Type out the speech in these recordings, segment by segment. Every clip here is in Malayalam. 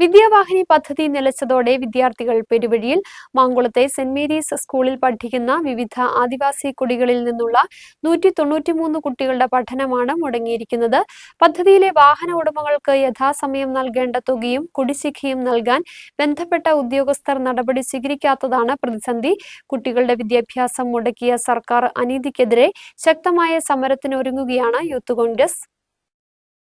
വിദ്യാവാഹിനി പദ്ധതി നിലച്ചതോടെ വിദ്യാർത്ഥികൾ പെരുവഴിയിൽ. മാങ്കുളത്തെ സെന്റ് മേരീസ് സ്കൂളിൽ പഠിക്കുന്ന വിവിധ ആദിവാസി കുടികളിൽ നിന്നുള്ള 193 കുട്ടികളുടെ പഠനമാണ് മുടങ്ങിയിരിക്കുന്നത്. പദ്ധതിയിലെ വാഹന ഉടമകൾക്ക് യഥാസമയം നൽകേണ്ട തുകയും കുടിശ്ശികയും നൽകാൻ ബന്ധപ്പെട്ട ഉദ്യോഗസ്ഥർ നടപടി സ്വീകരിക്കാത്തതാണ് പ്രതിസന്ധി. കുട്ടികളുടെ വിദ്യാഭ്യാസം മുടക്കിയ സർക്കാർ അനീതിക്കെതിരെ ശക്തമായ സമരത്തിനൊരുങ്ങുകയാണ് യൂത്ത് കോൺഗ്രസ്.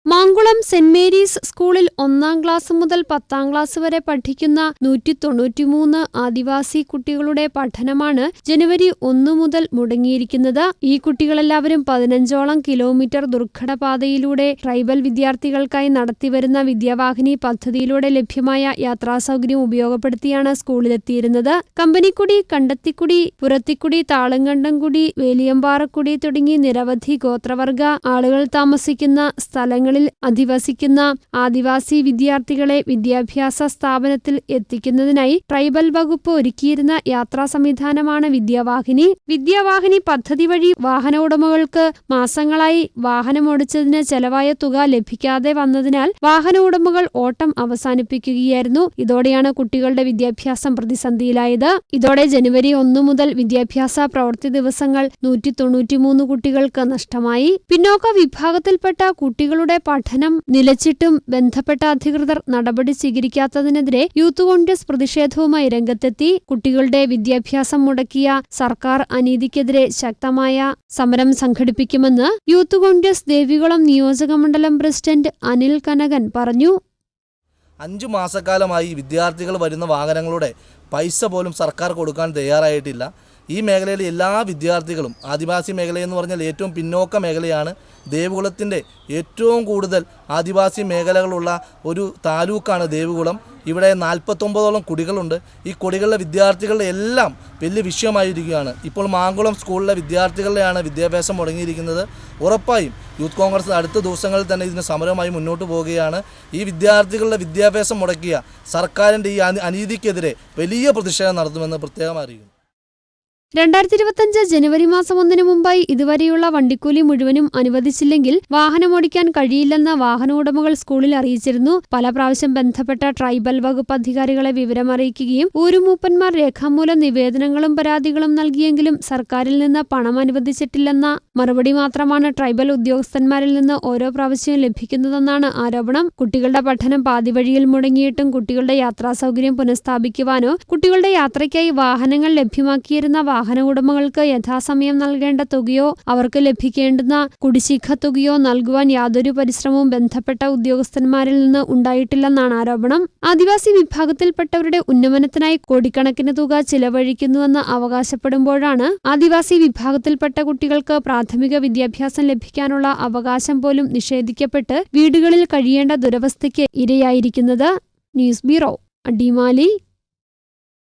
മാങ്കുളം സെന്റ് മേരീസ് സ്കൂളിൽ 1ാം ക്ലാസ് മുതൽ 10ാം ക്ലാസ് വരെ പഠിക്കുന്ന 193 ആദിവാസി കുട്ടികളുടെ പഠനമാണ് ജനുവരി 1 മുതൽ മുടങ്ങിയിരിക്കുന്നത്. ഈ കുട്ടികളെല്ലാവരും 15ഓളം കിലോമീറ്റർ ദുർഘടപാതയിലൂടെ ട്രൈബൽ വിദ്യാർത്ഥികൾക്കായി നടത്തിവരുന്ന വിദ്യാവാഹിനി പദ്ധതിയിലൂടെ ലഭ്യമായ യാത്രാസൗകര്യം ഉപയോഗപ്പെടുത്തിയാണ് സ്കൂളിലെത്തിയിരുന്നത്. കമ്പനിക്കുടി, കണ്ടത്തിക്കുടി, പുറത്തിക്കുടി, താളങ്കണ്ടംകുടി, വേലിയമ്പാറക്കുടി തുടങ്ങി നിരവധി ഗോത്രവർഗ ആളുകൾ താമസിക്കുന്ന സ്ഥലങ്ങൾ അധിവസിക്കുന്ന ആദിവാസി വിദ്യാർത്ഥികളെ വിദ്യാഭ്യാസ സ്ഥാപനത്തിൽ എത്തിക്കുന്നതിനായി ട്രൈബൽ വകുപ്പ് ഒരുക്കിയിരുന്ന യാത്രാ സംവിധാനമാണ് വിദ്യാവാഹിനി. വിദ്യാവാഹിനി പദ്ധതി വഴി വാഹന ഉടമകൾക്ക് മാസങ്ങളായി വാഹനമോടിച്ചതിന് ചെലവായ തുക ലഭിക്കാതെ വന്നതിനാൽ വാഹന ഉടമകൾ ഓട്ടം അവസാനിപ്പിക്കുകയായിരുന്നു. ഇതോടെയാണ് കുട്ടികളുടെ വിദ്യാഭ്യാസം പ്രതിസന്ധിയിലായത്. ഇതോടെ ജനുവരി 1 മുതൽ വിദ്യാഭ്യാസ പ്രവൃത്തി ദിവസങ്ങൾ 193 കുട്ടികൾക്ക് നഷ്ടമായി. പിന്നോക്ക വിഭാഗത്തിൽപ്പെട്ട കുട്ടികളുടെ പഠനം നിലച്ചിട്ടും ബന്ധപ്പെട്ട അധികൃതർ നടപടി സ്വീകരിക്കാത്തതിനെതിരെ യൂത്ത് കോൺഗ്രസ് പ്രതിഷേധവുമായി രംഗത്തെത്തി. കുട്ടികളുടെ വിദ്യാഭ്യാസം മുടക്കിയ സർക്കാർ അനീതിക്കെതിരെ ശക്തമായ സമരം സംഘടിപ്പിക്കുമെന്ന് യൂത്ത് കോൺഗ്രസ് ദേവികുളം നിയോജകമണ്ഡലം പ്രസിഡന്റ് അനിൽ കനകൻ പറഞ്ഞു. 5 മാസക്കാലമായി വിദ്യാർത്ഥികൾ വരുന്ന വാഹനങ്ങളുടെ പൈസ പോലും സർക്കാർ കൊടുക്കാൻ തയ്യാറായിട്ടില്ല. ഈ മേഖലയിലെ എല്ലാ വിദ്യാർത്ഥികളും, ആദിവാസി മേഖലയെന്ന് പറഞ്ഞാൽ ഏറ്റവും പിന്നോക്ക മേഖലയാണ്. ദേവികുളത്തിൻ്റെ ഏറ്റവും കൂടുതൽ ആദിവാസി മേഖലകളുള്ള ഒരു താലൂക്കാണ് ദേവികുളം. ഇവിടെ 49ഓളം കുടികളുണ്ട്. ഈ കുടികളിലെ വിദ്യാർത്ഥികളുടെ എല്ലാം വലിയ വിഷയമായിരിക്കുകയാണ്. ഇപ്പോൾ മാങ്കുളം സ്കൂളിലെ വിദ്യാർത്ഥികളുടെയാണ് വിദ്യാഭ്യാസം മുടങ്ങിയിരിക്കുന്നത്. ഉറപ്പായും യൂത്ത് കോൺഗ്രസ് അടുത്ത ദിവസങ്ങളിൽ തന്നെ ഇതിന് സമരമായി മുന്നോട്ട് പോവുകയാണ്. ഈ വിദ്യാർത്ഥികളുടെ വിദ്യാഭ്യാസം മുടക്കിയ സർക്കാരിൻ്റെ ഈ അനീതിക്കെതിരെ വലിയ പ്രതിഷേധം നടത്തുമെന്ന് പ്രത്യേകം അറിയിക്കുന്നു. 2025 ജനുവരി മാസം 1 മുമ്പായി ഇതുവരെയുള്ള വണ്ടിക്കൂലി മുഴുവനും അനുവദിച്ചില്ലെങ്കിൽ വാഹനമോടിക്കാൻ കഴിയില്ലെന്ന് വാഹന ഉടമകൾ സ്കൂളിൽ അറിയിച്ചിരുന്നു. പല പ്രാവശ്യം ബന്ധപ്പെട്ട ട്രൈബൽ വകുപ്പ് അധികാരികളെ വിവരമറിയിക്കുകയും ഊരുമൂപ്പന്മാർ രേഖാമൂലം നിവേദനങ്ങളും പരാതികളും നൽകിയെങ്കിലും സർക്കാരിൽ നിന്ന് പണം അനുവദിച്ചിട്ടില്ലെന്ന മറുപടി മാത്രമാണ് ട്രൈബൽ ഉദ്യോഗസ്ഥന്മാരിൽ നിന്ന് ഓരോ പ്രാവശ്യവും ലഭിക്കുന്നതെന്നാണ് ആരോപണം. കുട്ടികളുടെ പഠനം പാതിവഴിയിൽ മുടങ്ങിയിട്ടും കുട്ടികളുടെ യാത്രാസൗകര്യം പുനഃസ്ഥാപിക്കുവാനോ കുട്ടികളുടെ യാത്രയ്ക്കായി വാഹനങ്ങൾ ലഭ്യമാക്കിയിരുന്ന വാഹന ഉടമകൾക്ക് യഥാസമയം നൽകേണ്ട തുകയോ അവർക്ക് ലഭിക്കേണ്ടുന്ന കുടിശ്ശിക തുകയോ നൽകുവാൻ യാതൊരു പരിശ്രമവും ബന്ധപ്പെട്ട ഉദ്യോഗസ്ഥന്മാരിൽ നിന്ന് ഉണ്ടായിട്ടില്ലെന്നാണ് ആരോപണം. ആദിവാസി വിഭാഗത്തിൽപ്പെട്ടവരുടെ ഉന്നമനത്തിനായി കോടിക്കണക്കിന് തുക ചിലവഴിക്കുന്നുവെന്ന് അവകാശപ്പെടുമ്പോഴാണ് ആദിവാസി വിഭാഗത്തിൽപ്പെട്ട കുട്ടികൾക്ക് പ്രാഥമിക വിദ്യാഭ്യാസം ലഭിക്കാനുള്ള അവകാശം പോലും നിഷേധിക്കപ്പെട്ട് വീടുകളിൽ കഴിയേണ്ട ദുരവസ്ഥയ്ക്ക് ഇരയായിരിക്കുന്നത്. News bureau, Adimali.